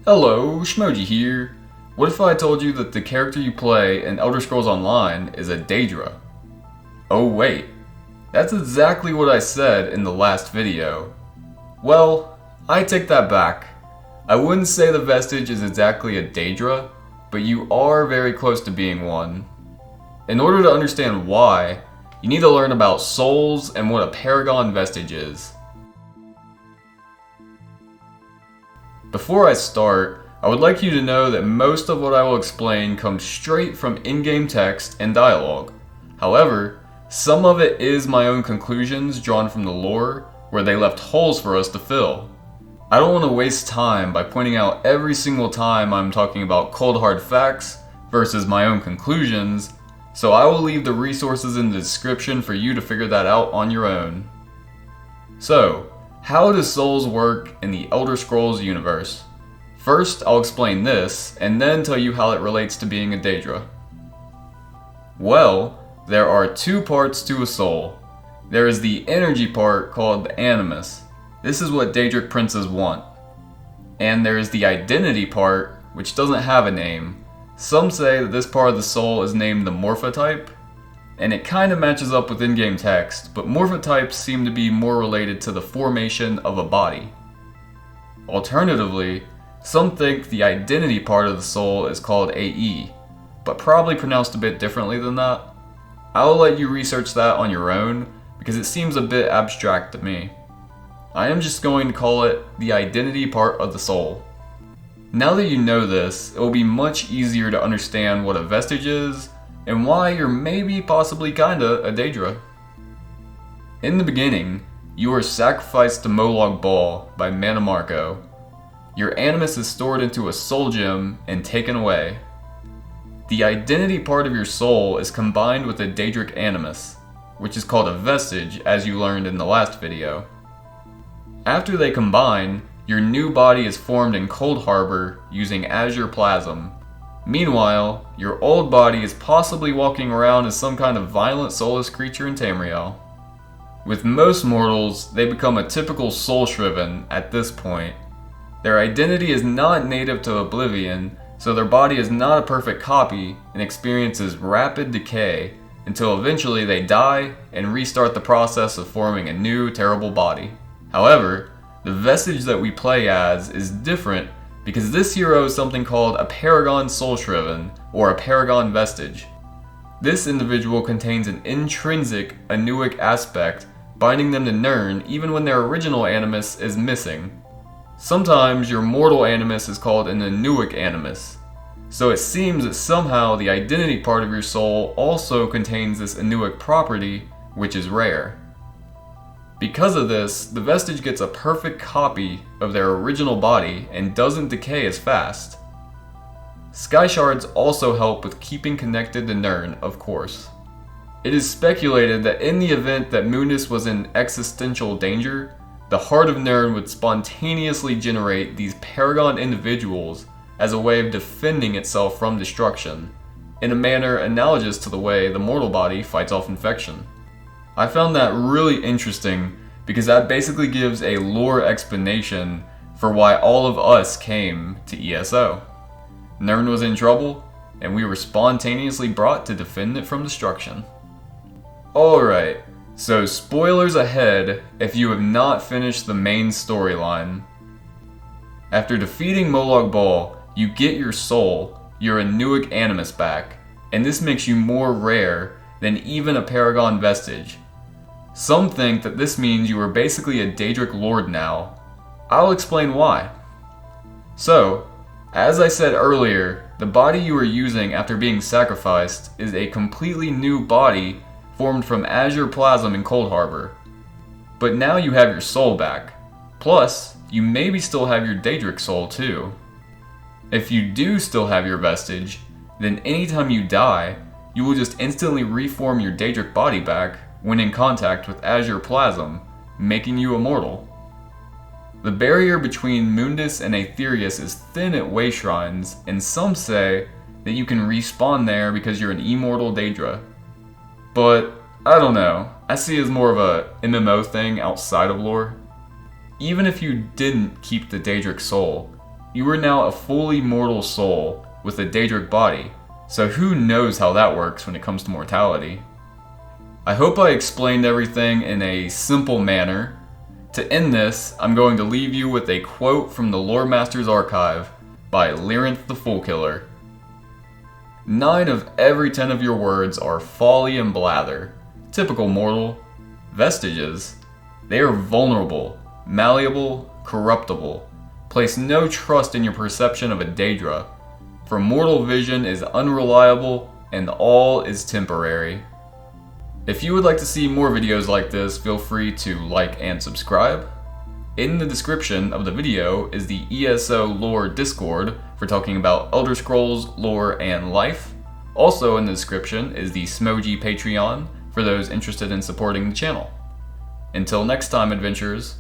Hello, Shmoji here. What if I told you that the character you play in Elder Scrolls Online is a Daedra? Oh wait, that's exactly what I said in the last video. Well, I take that back. I wouldn't say the vestige is exactly a Daedra, but you are very close to being one. In order to understand why, you need to learn about souls and what a paragon vestige is. Before I start, I would like you to know that most of what I will explain comes straight from in-game text and dialogue. However, some of it is my own conclusions drawn from the lore, where they left holes for us to fill. I don't want to waste time by pointing out every single time I'm talking about cold hard facts versus my own conclusions, so I will leave the resources in the description for you to figure that out on your own. So, how do souls work in the Elder Scrolls universe? First, I'll explain this, and then tell you how it relates to being a Daedra. Well, there are two parts to a soul. There is the energy part called the animus. This is what Daedric princes want. And there is the identity part, which doesn't have a name. Some say that this part of the soul is named the morphotype, and it kinda matches up with in-game text, but morphotypes seem to be more related to the formation of a body. Alternatively, some think the identity part of the soul is called AE, but probably pronounced a bit differently than that. I'll let you research that on your own, because it seems a bit abstract to me. I am just going to call it the identity part of the soul. Now that you know this, it will be much easier to understand what a vestige is, and why you're maybe possibly kinda a Daedra. In the beginning, you are sacrificed to Molag Bal by Mannimarco. Your animus is stored into a soul gem and taken away. The identity part of your soul is combined with a Daedric animus, which is called a vestige, as you learned in the last video. After they combine, your new body is formed in Cold Harbor using Azure Plasm. Meanwhile, your old body is possibly walking around as some kind of violent soulless creature in Tamriel. With most mortals, they become a typical soul shriven at this point. Their identity is not native to Oblivion, so their body is not a perfect copy and experiences rapid decay until eventually they die and restart the process of forming a new, terrible body. However, the vestige that we play as is different because this hero is something called a Paragon Soul Shriven, or a Paragon Vestige. This individual contains an intrinsic Anuic aspect, binding them to Nirn even when their original animus is missing. Sometimes your mortal animus is called an Anuic animus, so it seems that somehow the identity part of your soul also contains this Anuic property, which is rare. Because of this, the vestige gets a perfect copy of their original body and doesn't decay as fast. Sky Shards also help with keeping connected to Nirn, of course. It is speculated that in the event that Mundus was in existential danger, the heart of Nirn would spontaneously generate these Paragon individuals as a way of defending itself from destruction, in a manner analogous to the way the mortal body fights off infection. I found that really interesting because that basically gives a lore explanation for why all of us came to ESO. Nirn was in trouble, and we were spontaneously brought to defend it from destruction. Alright, so spoilers ahead if you have not finished the main storyline. After defeating Molag Bal, you get your soul, your Anuic animus back, and this makes you more rare than even a Paragon vestige. Some think that this means you are basically a Daedric Lord now. I'll explain why. So, as I said earlier, the body you are using after being sacrificed is a completely new body formed from Azure Plasm in Cold Harbor. But now you have your soul back. Plus, you maybe still have your Daedric soul too. If you do still have your vestige, then anytime you die, you will just instantly reform your Daedric body back when in contact with Azure Plasm, making you immortal. The barrier between Mundus and Aetherius is thin at way shrines, and some say that you can respawn there because you're an immortal Daedra. But, I don't know, I see it as more of a MMO thing outside of lore. Even if you didn't keep the Daedric soul, You are now a fully mortal soul with a Daedric body, so who knows how that works when it comes to mortality. I hope I explained everything in a simple manner. To end this, I'm going to leave you with a quote from the Lore Master's Archive by Lyrinth the Fool Killer. 9 of every 10 of your words are folly and blather. Typical mortal. Vestiges. They are vulnerable, malleable, corruptible. Place no trust in your perception of a Daedra, for mortal vision is unreliable and all is temporary. If you would like to see more videos like this, feel free to like and subscribe. In the description of the video is the ESO lore Discord for talking about Elder Scrolls, lore, and life. Also in the description is the shmoji Patreon for those interested in supporting the channel. Until next time, adventurers,